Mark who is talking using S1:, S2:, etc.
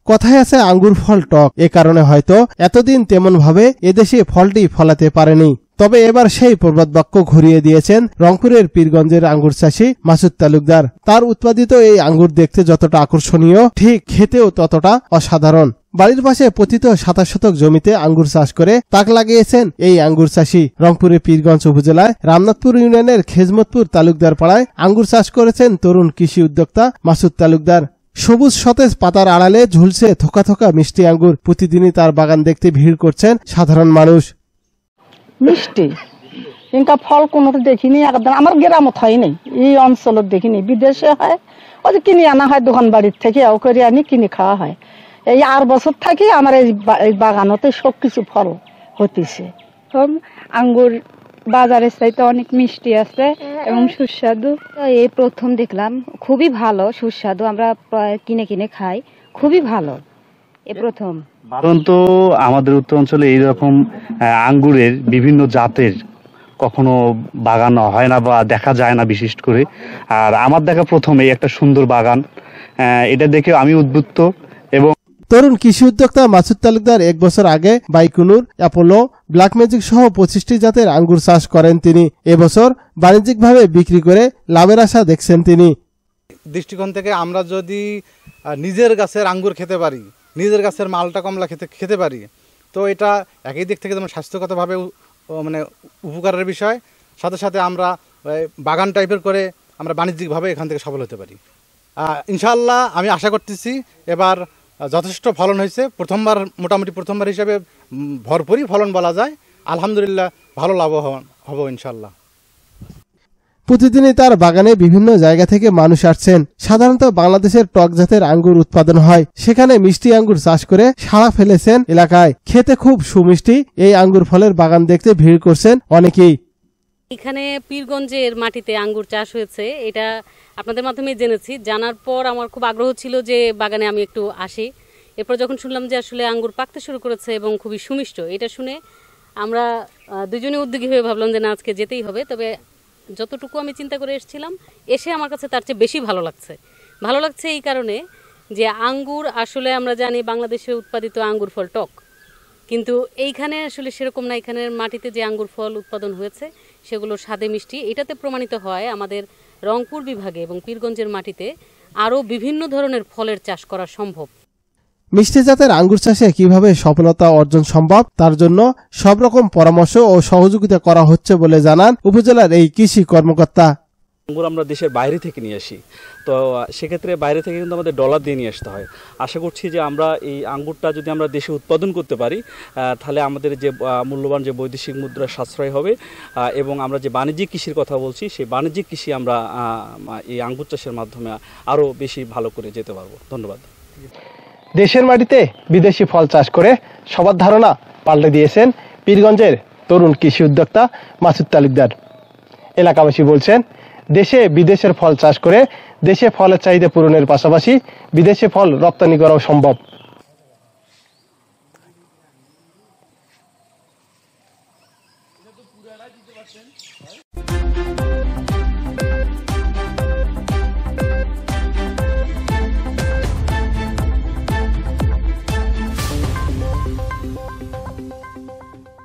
S1: কথায় আছে আঙ্গুর ফল টক, এ কারণে হয়তো এতদিন তেমন ভাবে এদেশে ফলটি ফলাতে পারেনি। তবে এবার সেই প্রবাদ বাক্য ঘুরিয়ে দিয়েছেন রংপুরের পীরগঞ্জের আঙ্গুর চাষী মাসুদ তালুকদার। তার উৎপাদিত এই আঙ্গুর দেখতে যতটা আকর্ষণীয়, ঠিক খেতেও ততটা অসাধারণ। বাড়ির পাশে পতিত 27 শতক জমিতে আঙ্গুর চাষ করে তাক লাগিয়েছেন এই আঙ্গুর চাষী। রংপুরের পীরগঞ্জ উপজেলায় রামনাথপুর ইউনিয়নের খেজমতপুর তালুকদার পাড়ায় আঙ্গুর চাষ করেছেন তরুণ কৃষি উদ্যোক্তা মাসুদ তালুকদার। সবুজ সতেজ পাতার আড়ালে ঝুলছে থোকা থোকা মিষ্টি আঙ্গুর। প্রতিদিনই তার বাগান দেখতে ভিড় করছেন সাধারণ মানুষ।
S2: মিষ্টি ইনকা ফল কোনোটা দেখিনি, একদম আমার গ্রামত হয় নাই, এই অঞ্চলত দেখিনি। বিদেশে হয়, ওই যে কিনে আনা হয় দোকান বাড়ির থেকে, ও করে আনি কিনে খাওয়া হয়। এই 8 বছর থাকি আমার এই বাগানতে সব কিছু ফল হতেছে।
S3: আঙ্গুর বাজারের চাইতে অনেক মিষ্টি আছে এবং সুস্বাদু।
S4: এই প্রথম দেখলাম, খুবই ভালো সুস্বাদু। আমরা কিনে কিনে খাই, খুবই ভালো। এই প্রথম।
S5: সাধারণত আমাদের উত্তর অঞ্চলে এইরকম আঙ্গুরের বিভিন্ন জাতের কখনো বাগান হয় না বা দেখা যায় না বিশেষ করে। আর আমার দেখা প্রথম এই একটা সুন্দর বাগান, এটা দেখে আমি উদ্বুদ্ধ। এবং
S1: তরুণ কৃষি উদ্যোক্তা মাসুদ তালুকদার 1 বছর আগে বাইকুনুর, অ্যাপোলো, ব্ল্যাক ম্যাজিক সহ 25টি জাতের আঙ্গুর চাষ করেন তিনি। এবছর বাণিজ্যিকভাবে বিক্রি করে লাভের আশা দেখছেন তিনি।
S6: দৃষ্টিকোণ থেকে আমরা যদি নিজের গাছের আঙ্গুর খেতে পারি, নিজের গাছের মালটা কমলা খেতে পারি, তো এটা একই দিক থেকে যেমন স্বাস্থ্যগতভাবে মানে উপকারের বিষয়, সাথে সাথে আমরা বাগান টাইপের করে আমরা বাণিজ্যিকভাবে এখান থেকে সফল হতে পারি। ইনশাআল্লাহ আমি আশা করতেছি এবার যথেষ্ট ফলন হয়েছে। মোটামুটি প্রথমবার হিসেবে ভরপুরই ফলন বলা যায়। আলহামদুলিল্লাহ ভালো লাভবান হব ইনশাআল্লাহ।
S1: প্রতিদিনই তার বাগানে বিভিন্ন জায়গা থেকে মানুষ আসছেন। সাধারণত বাংলাদেশের টক জাতের আঙ্গুর উৎপাদন হয়, সেখানে মিষ্টি আঙ্গুর চাষ করে সাড়া ফেলেছেন এলাকায়। খেতে খুব সুমিষ্টি এই আঙ্গুর ফলের বাগান দেখতে ভিড় করছেন অনেকেই।
S7: এখানে পীরগঞ্জের মাটিতে আঙ্গুর চাষ হয়েছে, এটা আপনাদের মাধ্যমে জেনেছি। জানার পর আমার খুব আগ্রহ ছিল যে বাগানে আমি একটু আসি। এরপর যখন শুনলাম যে আসলে আঙ্গুর পাকতে শুরু করেছে এবং খুবই সুমিষ্ট, এটা শুনে আমরা দুজনে উদ্যোগী হয়ে ভাবলাম যে না, আজকে যেতেই হবে। তবে যতটুকু আমি চিন্তা করে এসেছিলাম, এসে আমার কাছে তার চেয়ে বেশি ভালো লাগছে এই কারণে যে আঙ্গুর আসলে আমরা জানি বাংলাদেশে উৎপাদিত আঙ্গুর ফল টক, কিন্তু এইখানে আসলে সেরকম না। এখানের মাটিতে যে আঙ্গুর ফল উৎপাদন হয়েছে সেগুলো স্বাদে মিষ্টি। এটাতে প্রমাণিত হয় আমাদের রংপুর বিভাগে এবং পীরগঞ্জের মাটিতে আরও বিভিন্ন ধরনের ফলের চাষ করা সম্ভব।
S1: মিষ্টি জাতের আঙ্গুর চাষে কিভাবে সফলতা অর্জন সম্ভব, তার জন্য সব রকম পরামর্শ ও সহযোগিতা করা হচ্ছে বলে জানান উপজেলার এই কৃষি কর্মকর্তা।
S8: আঙ্গুর আমরা দেশের বাইরে থেকে নিয়ে আসি, তো সেক্ষেত্রে বাইরে থেকে কিন্তু আমাদের ডলার দিয়ে নিয়ে আসতে হয়। আশা করছি যে আমরা এই আঙ্গুরটা যদি আমরা দেশে উৎপাদন করতে পারি, তাহলে আমাদের যে মূল্যবান যে বৈদেশিক মুদ্রা সাশ্রয় হবে এবং আমরা যে বাণিজ্যিক কৃষির কথা বলছি, সেই বাণিজ্যিক কৃষি আমরা এই আঙ্গুর চাষের মাধ্যমে আরও বেশি ভালো করে যেতে পারবো। ধন্যবাদ।
S1: দেশের মাটিতে বিদেশি ফল চাষ করে সবার ধারণা পাল্টে দিয়েছেন পীরগঞ্জের তরুণ কৃষি উদ্যোক্তা মাসুদ তালুকদার। এলাকাবাসী বলছেন, দেশে বিদেশের ফল চাষ করে দেশে ফলের চাহিদা পূরণের পাশাপাশি বিদেশে ফল রপ্তানি করাও সম্ভব।